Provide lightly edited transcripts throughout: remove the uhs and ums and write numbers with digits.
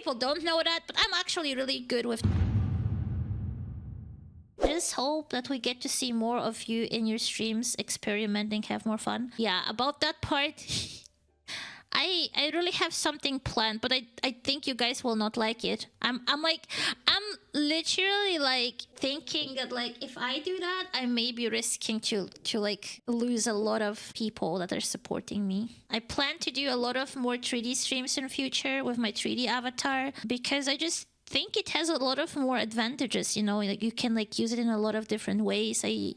people don't know that, but I'm actually really good with... I just hope that we get to see more of you in your streams, experimenting, have more fun. Yeah, about that part... I really have something planned, but I think you guys will not like it. I'm literally like thinking that like if I do that, I may be risking to like lose a lot of people that are supporting me. I plan to do a lot of more 3D streams in future with my 3D avatar because I just think it has a lot of more advantages, you know, like you can like use it in a lot of different ways. I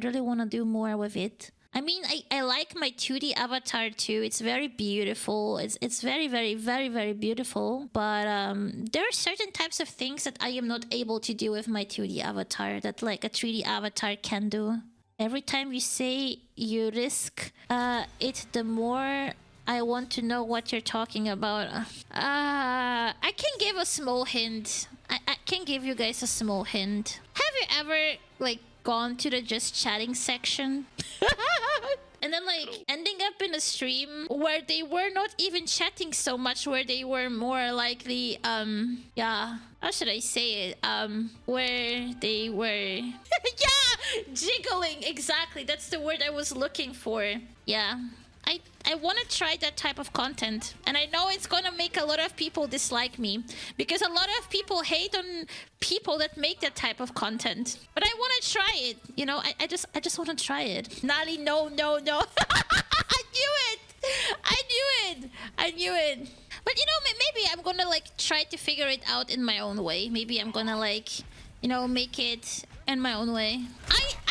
really want to do more with it. I mean, I like my 2D avatar too. It's very beautiful. It's very, very, very, very beautiful. But there are certain types of things that I am not able to do with my 2D avatar that like a 3D avatar can do. Every time you say you risk it, the more I want to know what you're talking about. I can give a small hint. I can give you guys a small hint. Have you ever like gone to the just chatting section and then like ending up in a stream where they were not even chatting so much, where they were more like the yeah, how should I say it, where they were yeah, jiggling, exactly, that's the word I was looking for. Yeah, I want to try that type of content, and I know it's gonna make a lot of people dislike me because a lot of people hate on people that make that type of content. But I want to try it, you know. I just want to try it. Nali, no. I knew it. I knew it. But you know, maybe I'm gonna like try to figure it out in my own way. Maybe I'm gonna like, you know, make it in my own way.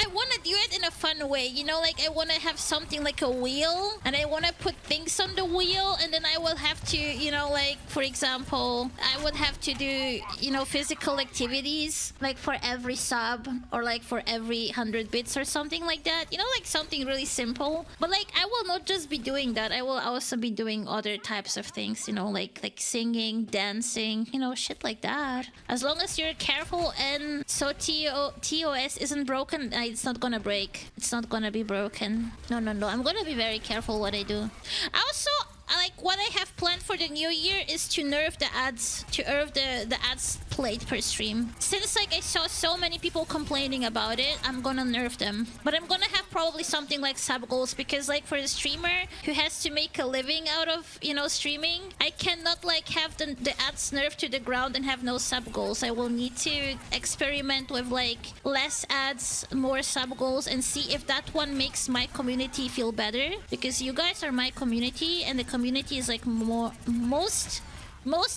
I want to do it in a fun way, you know, like I want to have something like a wheel and I want to put things on the wheel, and then I will have to, you know, like for example, I would have to do, you know, physical activities like for every sub or like for every 100 bits or something like that, you know, like something really simple. But like I will not just be doing that, I will also be doing other types of things, you know, like singing, dancing, you know, shit like that. As long as you're careful and so TOS isn't broken, it's not gonna break. It's not gonna be broken. No. I'm gonna be very careful what I do. Also, like what I have planned for the new year is to nerf the ads, to nerf the ads played per stream. Since like I saw so many people complaining about it, I'm gonna nerf them. But I'm gonna have probably something like sub goals, because like for the streamer who has to make a living out of, you know, streaming, I cannot like have the ads nerfed to the ground and have no sub goals. I will need to experiment with like less ads, more sub goals, and see if that one makes my community feel better, because you guys are my community and the community is like most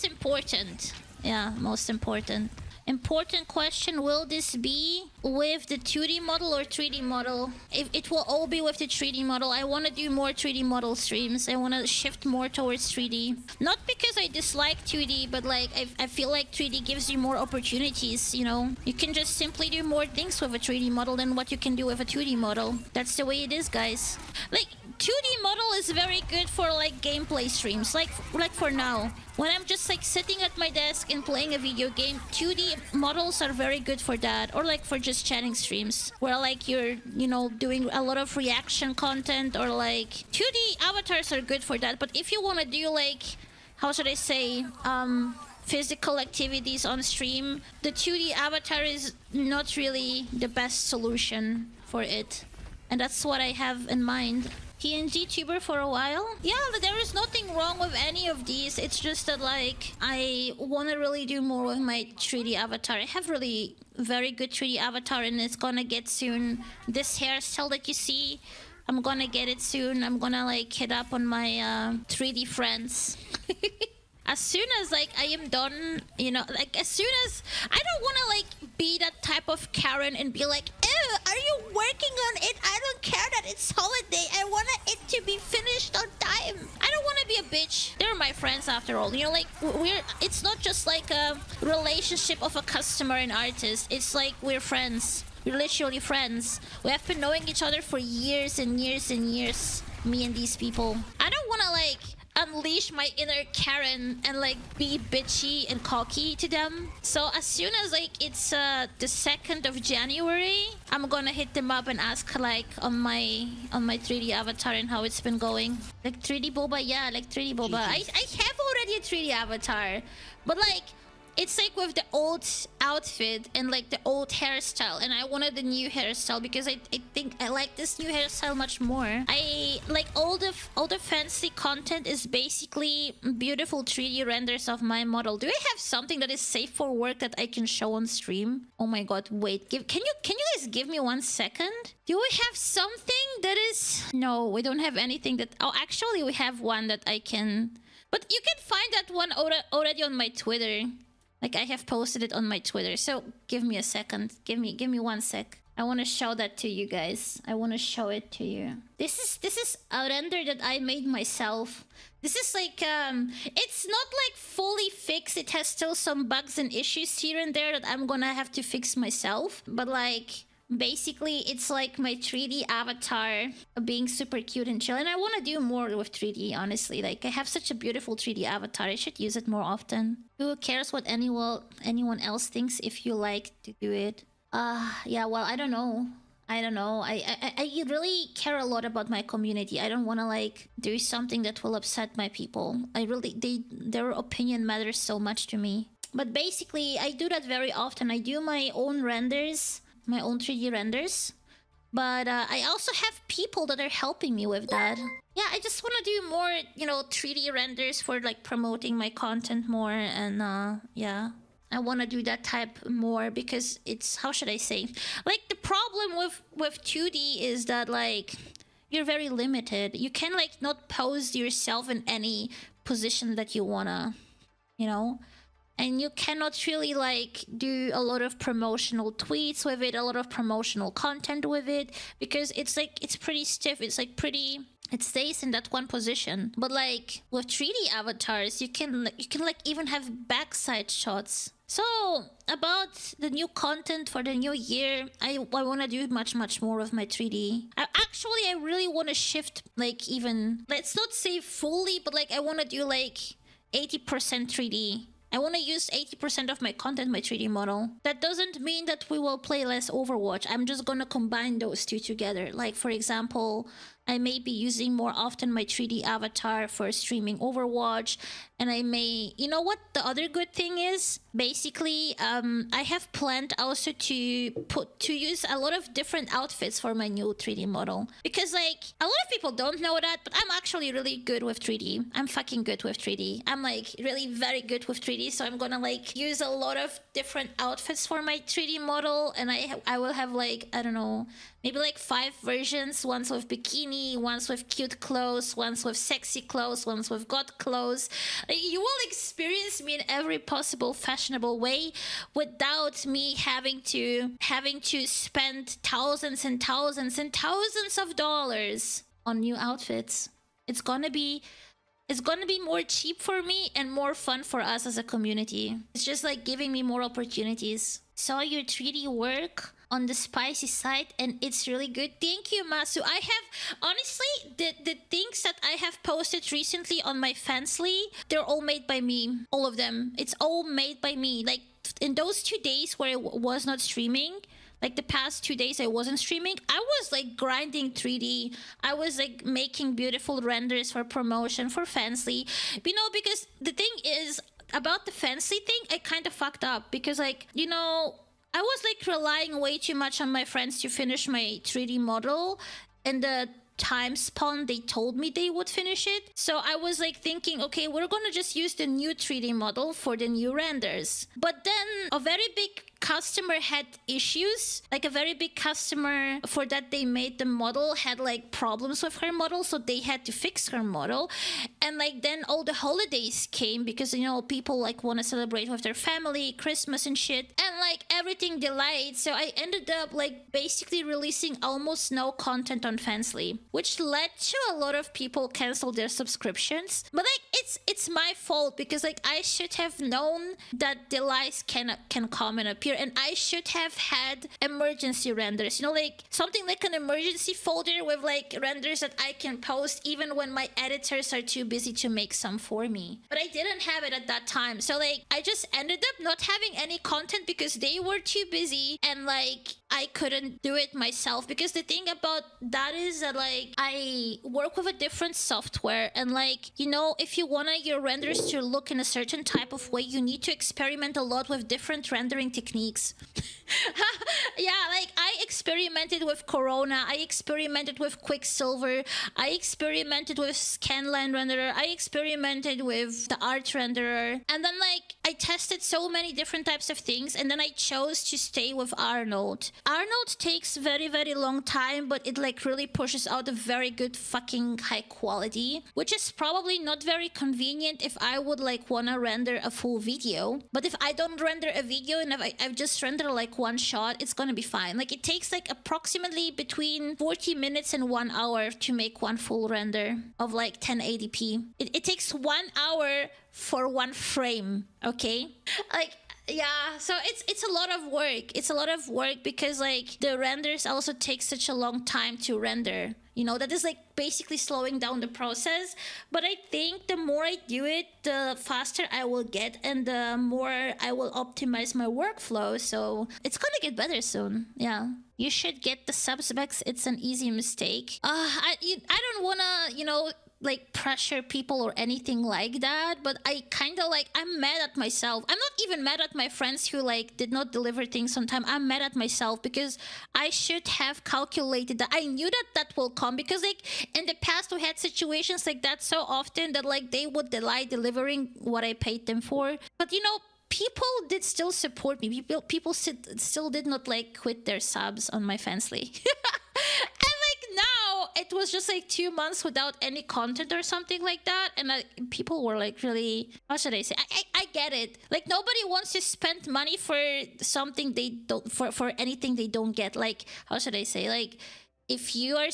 important. Yeah, most important. Important question, will this be with the 2D model or 3D model? If it will all be with the 3D model. I want to do more 3D model streams. I want to shift more towards 3D. Not because I dislike 2D, but like I feel like 3D gives you more opportunities, you know? You can just simply do more things with a 3D model than what you can do with a 2D model. That's the way it is, guys. Like, 2D model is very good for like gameplay streams, like for now. When I'm just like sitting at my desk and playing a video game, 2D models are very good for that. Or like for just chatting streams where like you're, you know, doing a lot of reaction content, or like 2D avatars are good for that. But if you want to do like, how should I say, physical activities on stream, the 2D avatar is not really the best solution for it. And that's what I have in mind. ENVTuber for a while? Yeah, there is nothing wrong with any of these. It's just that like I want to really do more with my 3D avatar. I have really very good 3D avatar, and it's gonna get soon. This hairstyle that you see, I'm gonna get it soon. I'm gonna like hit up on my 3D friends. As soon as like I am done, you know, like as soon as I don't want to like be that type of Karen and be like, ew, are you working on it? I don't care that it's holiday. I want it to be finished on time. I don't want to be a bitch. They're my friends after all. You know, like it's not just like a relationship of a customer and artist. It's like we're friends. We're literally friends. We have been knowing each other for years and years and years. Me and these people. I don't want to like unleash my inner Karen and like be bitchy and cocky to them. So as soon as like it's the 2nd of January, I'm gonna hit them up and ask like on my 3D avatar and how it's been going. Like 3D boba, yeah, like 3D boba. I have already a 3D avatar, but like it's like with the old outfit and like the old hairstyle, and I wanted the new hairstyle because I think I like this new hairstyle much more. I like all the fancy content is basically beautiful 3D renders of my model. Do I have something that is safe for work that I can show on stream? Oh my god, wait, can you guys give me 1 second? Do we have something that is... No, we don't have anything that... Oh, actually we have one that I can... But you can find that one already on my Twitter. Like, I have posted it on my Twitter. So, give me a second. Give me 1 sec. I want to show that to you guys. I want to show it to you. This is a render that I made myself. This is like, it's not like fully fixed. It has still some bugs and issues here and there that I'm gonna have to fix myself. But like... Basically, it's like my 3D avatar being super cute and chill. And I want to do more with 3D, honestly. Like, I have such a beautiful 3D avatar. I should use it more often. Who cares what anyone else thinks if you like to do it? Yeah, well, I don't know. I really care a lot about my community. I don't want to, like, do something that will upset my people. Their opinion matters so much to me. But basically, I do that very often. I do my own renders. My own 3D renders, but I also have people that are helping me with that. Yeah, I just want to do more, you know, 3D renders for like promoting my content more, and yeah, I want to do that type more because it's, how should I say, like the problem with 2D is that like you're very limited. You can like not pose yourself in any position that you wanna, you know. And you cannot really like do a lot of promotional tweets with it, a lot of promotional content with it, because it's like, it's pretty stiff. It's like pretty, it stays in that one position. But like with 3D avatars, you can like even have backside shots. So about the new content for the new year, I want to do much more with my 3D. I really want to shift like even, let's not say fully, but like I want to do like 80% 3D. I want to use 80% of my content, my 3D model. That doesn't mean that we will play less Overwatch. I'm just gonna combine those two together. Like, for example, I may be using more often my 3D avatar for streaming Overwatch. And I may... You know what the other good thing is? Basically, I have planned also to use a lot of different outfits for my new 3D model. Because, like, a lot of people don't know that, but I'm actually really good with 3D. I'm fucking good with 3D. I'm, like, really very good with 3D. So I'm gonna, like, use a lot of different outfits for my 3D model. And I will have, like, I don't know... Maybe like 5 versions, ones with bikini, ones with cute clothes, ones with sexy clothes, ones with god clothes. You will experience me in every possible fashionable way without me having to spend thousands and thousands and thousands of dollars on new outfits. It's gonna be more cheap for me and more fun for us as a community. It's just like giving me more opportunities. Saw your 3D work on the spicy side and it's really good. Thank you, Masu. I have honestly the things that I have posted recently on my Fansly, they're all made by me. All of them. It's all made by me. Like in those 2 days where I was not streaming, like the past 2 days I wasn't streaming, I was like grinding 3D. I was like making beautiful renders for promotion for Fansly. You know, because the thing is about the Fansly thing, I kind of fucked up because like, you know, I was like relying way too much on my friends to finish my 3D model and the time span they told me they would finish it. So I was like thinking, okay, we're gonna just use the new 3D model for the new renders. But then a very big customer had issues. Like a very big customer for that they made the model had like problems with her model, so they had to fix her model. And like then all the holidays came because, you know, people like want to celebrate with their family, Christmas and shit, and like everything delayed. So I ended up like basically releasing almost no content on Fansly, which led to a lot of people cancel their subscriptions. But like it's my fault because like I should have known that delays can come in a period easier, and I should have had emergency renders. You know, like something like an emergency folder with like renders that I can post even when my editors are too busy to make some for me. But I didn't have it at that time. So like I just ended up not having any content because they were too busy, and like I couldn't do it myself. Because the thing about that is that like I work with a different software, and like, you know, if you want your renders to look in a certain type of way, you need to experiment a lot with different rendering techniques. Yeah, like I experimented with Corona, I experimented with Quicksilver, I experimented with Scanline renderer, I experimented with the art renderer, and then like I tested so many different types of things, and then I chose to stay with Arnold. Arnold takes very, very long time, but it like really pushes out a very good fucking high quality, which is probably not very convenient if I would like wanna render a full video. But if I don't render a video and if I've just rendered like one shot, it's gonna be fine. Like it takes like approximately between 40 minutes and 1 hour to make one full render of like 1080p. It takes 1 hour for one frame, okay? Like, yeah, so it's a lot of work. It's a lot of work because like the renders also take such a long time to render. You know, that is like basically slowing down the process. But I think the more I do it, the faster I will get, and the more I will optimize my workflow. So it's gonna get better soon. Yeah. You should get the sub specs. It's an easy mistake. I don't wanna, you know, like pressure people or anything like that, but I kind of like, I'm mad at myself. I'm not even mad at my friends who like did not deliver things on time. I'm mad at myself because I should have calculated that. I knew that that will come because like in the past we had situations like that so often that like they would delay delivering what I paid them for. But you know, people did still support me. People still did not like quit their subs on my Fansly. Now it was just like 2 months without any content or something like that, and people were like really, how should I say, I get it. Like nobody wants to spend money for something they don't, for anything they don't get. Like, how should I say, like if you are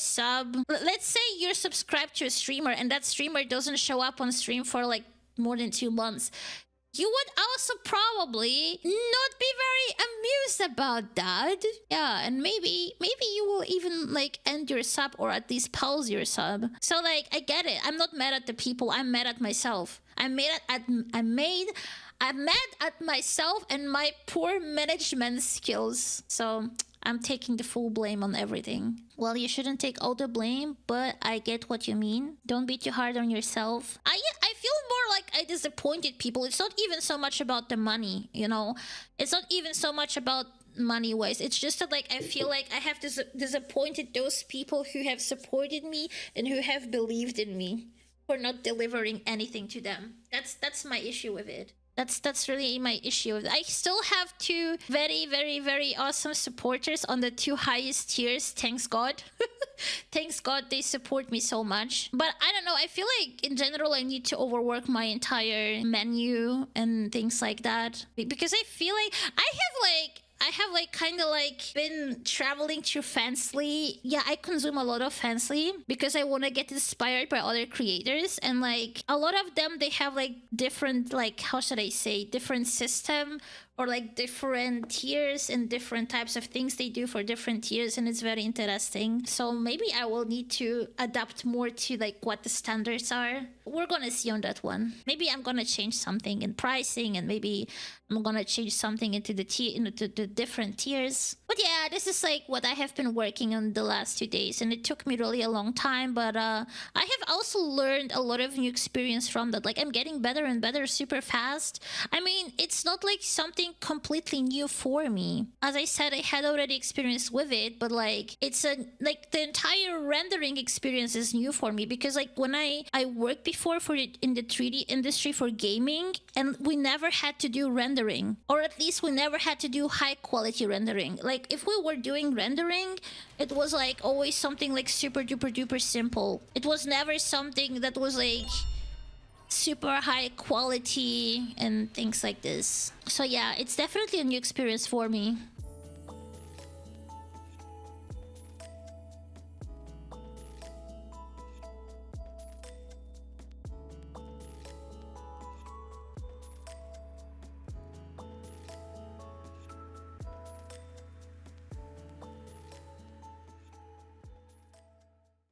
let's say you're subscribed to a streamer and that streamer doesn't show up on stream for like more than 2 months, you would also probably not be very amused about that. Yeah, and maybe you will even like end your sub or at least pause your sub. So like I get it. I'm not mad at the people. I'm mad at myself. I'm mad at myself and my poor management skills. So I'm taking the full blame on everything. Well, you shouldn't take all the blame, but I get what you mean. Don't be too hard on yourself. I feel more like I disappointed people. It's not even so much about the money, you know? It's not even so much about money-wise. It's just that like I feel like I have disappointed those people who have supported me and who have believed in me for not delivering anything to them. That's my issue with it. That's really my issue. I still have 2 very, very, very awesome supporters on the 2 highest tiers. Thanks God. Thanks God they support me so much. But I don't know. I feel like in general I need to overwork my entire menu and things like that. Because I feel like I have like kind of like been traveling through Fansly. Yeah, I consume a lot of Fansly because I want to get inspired by other creators, and like a lot of them, they have like different, like, how should I say, different system or like different tiers and different types of things they do for different tiers, and it's very interesting. So maybe I will need to adapt more to like what the standards are. We're gonna see on that one. Maybe I'm gonna change something in pricing, and maybe I'm gonna change something into the different tiers. But yeah, this is like what I have been working on the last 2 days, and it took me really a long time, but I have also learned a lot of new experience from that. Like I'm getting better and better super fast. I mean, it's not like something completely new for me. As I said, I had already experience with it, but like it's like the entire rendering experience is new for me, because like when I worked before in the 3D industry for gaming, and we never had to do rendering, or at least we never had to do high quality rendering. Like if we were doing rendering, it was like always something like super duper duper simple. It was never something that was like super high quality and things like this. So yeah, it's definitely a new experience for me.